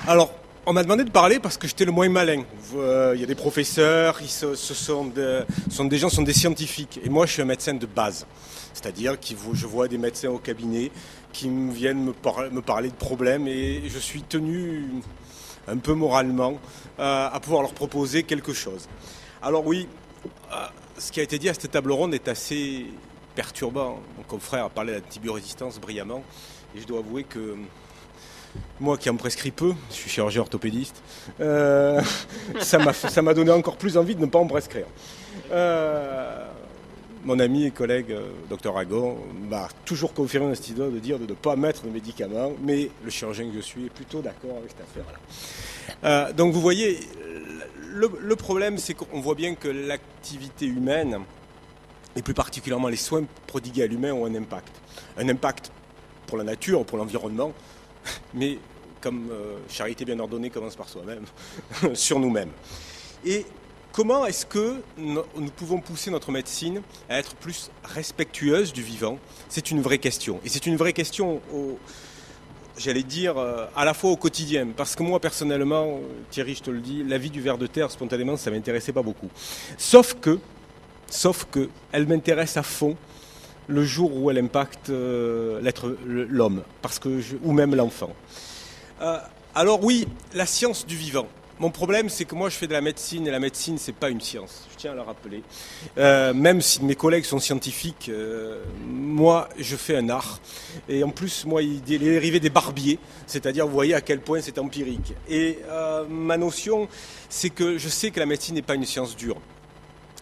Alors, on m'a demandé de parler parce que j'étais le moins malin. Il y a des professeurs, sont des gens, sont des scientifiques. Et moi, je suis un médecin de base. C'est-à-dire que je vois des médecins au cabinet qui viennent me parler de problèmes et je suis tenu un peu moralement à pouvoir leur proposer quelque chose. Alors oui, ce qui a été dit à cette table ronde est assez perturbant. Mon confrère a parlé d'antibiorésistance brillamment et je dois avouer que moi qui en prescris peu, je suis chirurgien orthopédiste, ça m'a donné encore plus envie de ne pas en prescrire. Mon ami et collègue Dr Agon m'a toujours confirmé dans cette idée de dire de ne pas mettre de médicaments, mais le chirurgien que je suis est plutôt d'accord avec cette affaire-là. Donc vous voyez, le problème c'est qu'on voit bien que l'activité humaine, et plus particulièrement les soins prodigués à l'humain, ont un impact. Un impact pour la nature, pour l'environnement, mais comme charité bien ordonnée commence par soi-même, sur nous-mêmes. Et comment est-ce que nous pouvons pousser notre médecine à être plus respectueuse du vivant? C'est une vraie question. Et c'est une vraie question, j'allais dire, à la fois au quotidien. Parce que moi, personnellement, Thierry, je te le dis, la vie du ver de terre, spontanément, ça ne m'intéressait pas beaucoup. Sauf que, elle m'intéresse à fond le jour où elle impacte l'homme, ou même l'enfant. Alors oui, la science du vivant. Mon problème, c'est que moi, je fais de la médecine, et la médecine, c'est pas une science. Je tiens à le rappeler. Même si mes collègues sont scientifiques, moi, je fais un art. Et en plus, moi, il est dérivé des barbiers, c'est-à-dire, vous voyez à quel point c'est empirique. Et ma notion, c'est que je sais que la médecine n'est pas une science dure.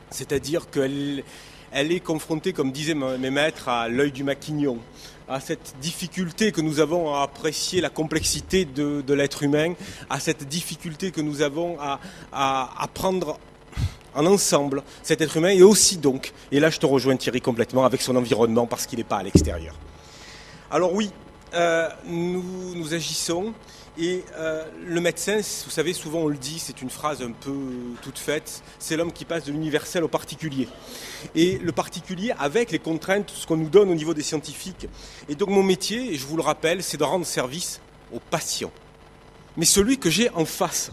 C'est-à-dire qu'elle est confrontée, comme disaient mes maîtres, à l'œil du maquignon, à cette difficulté que nous avons à apprécier la complexité de l'être humain, à cette difficulté que nous avons à prendre en ensemble cet être humain, et aussi donc, et là je te rejoins Thierry complètement, avec son environnement, parce qu'il n'est pas à l'extérieur. Alors oui, nous agissons. Et le médecin, vous savez, souvent on le dit, c'est une phrase un peu toute faite, c'est l'homme qui passe de l'universel au particulier. Et le particulier avec les contraintes, ce qu'on nous donne au niveau des scientifiques. Et donc mon métier, et je vous le rappelle, c'est de rendre service aux patients. Mais celui que j'ai en face,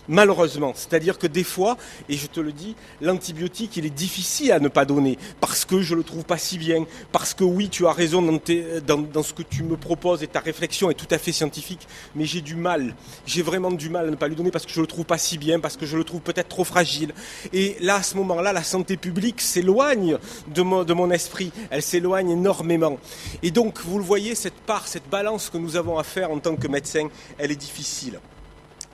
malheureusement, c'est-à-dire que des fois, et je te le dis, l'antibiotique, il est difficile à ne pas donner, parce que je le trouve pas si bien, parce que oui, tu as raison dans ce que tu me proposes, et ta réflexion est tout à fait scientifique, mais j'ai vraiment du mal à ne pas lui donner, parce que je le trouve pas si bien, parce que je le trouve peut-être trop fragile. Et là, à ce moment-là, la santé publique s'éloigne de mon esprit, elle s'éloigne énormément. Et donc, vous le voyez, cette balance que nous avons à faire en tant que médecin, elle est difficile.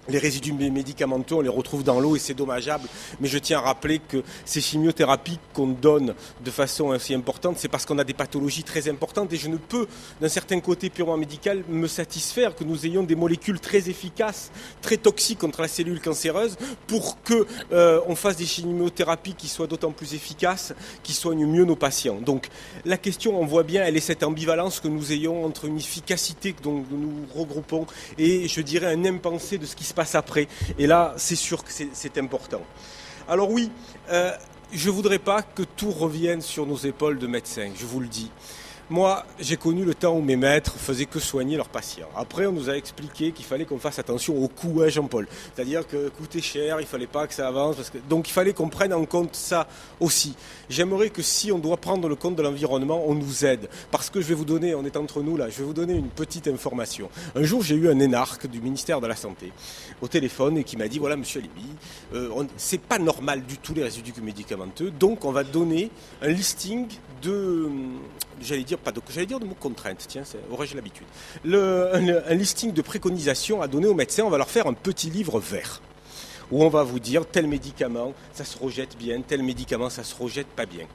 Les résidus médicamenteux, on les retrouve dans l'eau et c'est dommageable. Mais je tiens à rappeler que ces chimiothérapies qu'on donne de façon assez importante, c'est parce qu'on a des pathologies très importantes. Et je ne peux, d'un certain côté purement médical, me satisfaire que nous ayons des molécules très efficaces, très toxiques contre la cellule cancéreuse, pour qu'on fasse des chimiothérapies qui soient d'autant plus efficaces, qui soignent mieux nos patients. Donc la question, on voit bien, elle est cette ambivalence que nous ayons entre une efficacité dont nous regroupons et, je dirais, un impensé de ce qui se passe après. Et là, c'est sûr que c'est important. Alors oui, je ne voudrais pas que tout revienne sur nos épaules de médecins, je vous le dis. Moi, j'ai connu le temps où mes maîtres faisaient que soigner leurs patients. Après, on nous a expliqué qu'il fallait qu'on fasse attention au coût, Jean-Paul. C'est-à-dire que coûter cher, il ne fallait pas que ça avance. Donc, il fallait qu'on prenne en compte ça aussi. J'aimerais que si on doit prendre le compte de l'environnement, on nous aide. Parce que je vais vous donner, on est entre nous là, je vais vous donner une petite information. Un jour, j'ai eu un énarque du ministère de la Santé au téléphone et qui m'a dit, voilà, monsieur Alibi, c'est pas normal du tout les résidus médicamenteux. Donc, on va donner un listing j'allais dire de mots contraintes, tiens, aurais-je l'habitude. Un listing de préconisations à donner aux médecins, on va leur faire un petit livre vert, où on va vous dire tel médicament, ça se rejette bien, tel médicament, ça se rejette pas bien.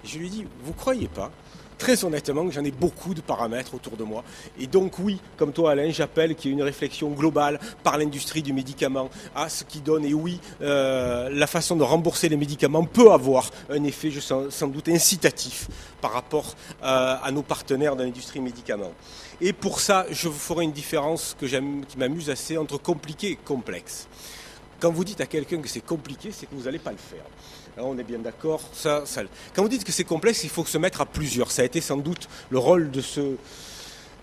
Et je lui dis, vous croyez pas, très honnêtement, que j'en ai beaucoup de paramètres autour de moi. Et donc oui, comme toi Alain, j'appelle qu'il y ait une réflexion globale par l'industrie du médicament à ce qui donne. Et oui, la façon de rembourser les médicaments peut avoir un effet, sans doute, incitatif par rapport à nos partenaires de l'industrie médicament. Et pour ça, je vous ferai une différence qui m'amuse assez entre compliqué et complexe. Quand vous dites à quelqu'un que c'est compliqué, c'est que vous n'allez pas le faire. Alors on est bien d'accord. Quand vous dites que c'est complexe, il faut se mettre à plusieurs. Ça a été sans doute le rôle de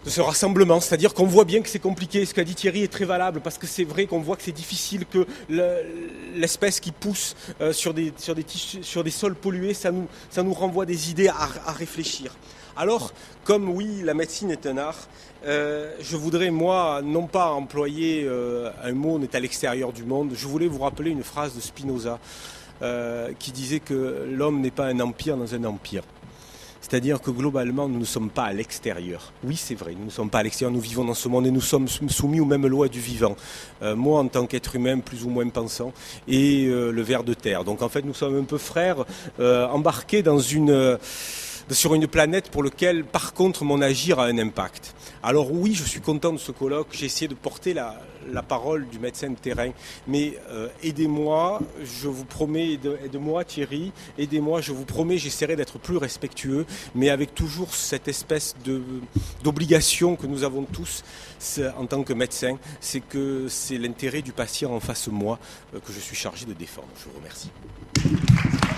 ce rassemblement, c'est-à-dire qu'on voit bien que c'est compliqué. Ce qu'a dit Thierry est très valable parce que c'est vrai qu'on voit que c'est difficile, que l'espèce qui pousse sur des sols pollués, ça nous renvoie des idées à réfléchir. Alors, comme oui, la médecine est un art, je voudrais, moi, non pas employer un mot, on est à l'extérieur du monde, je voulais vous rappeler une phrase de Spinoza qui disait que l'homme n'est pas un empire dans un empire. C'est-à-dire que globalement, nous ne sommes pas à l'extérieur. Oui, c'est vrai, nous ne sommes pas à l'extérieur, nous vivons dans ce monde et nous sommes soumis aux mêmes lois du vivant. Moi, en tant qu'être humain plus ou moins pensant, et le ver de terre. Donc en fait, nous sommes un peu frères, embarqués sur une planète pour laquelle, par contre, mon agir a un impact. Alors oui, je suis content de ce colloque, j'ai essayé de porter la parole du médecin de terrain, mais aidez-moi, je vous promets, aide-moi Thierry, aidez-moi, je vous promets, j'essaierai d'être plus respectueux, mais avec toujours cette espèce d'obligation que nous avons tous en tant que médecin, c'est que c'est l'intérêt du patient en face de moi que je suis chargé de défendre. Je vous remercie.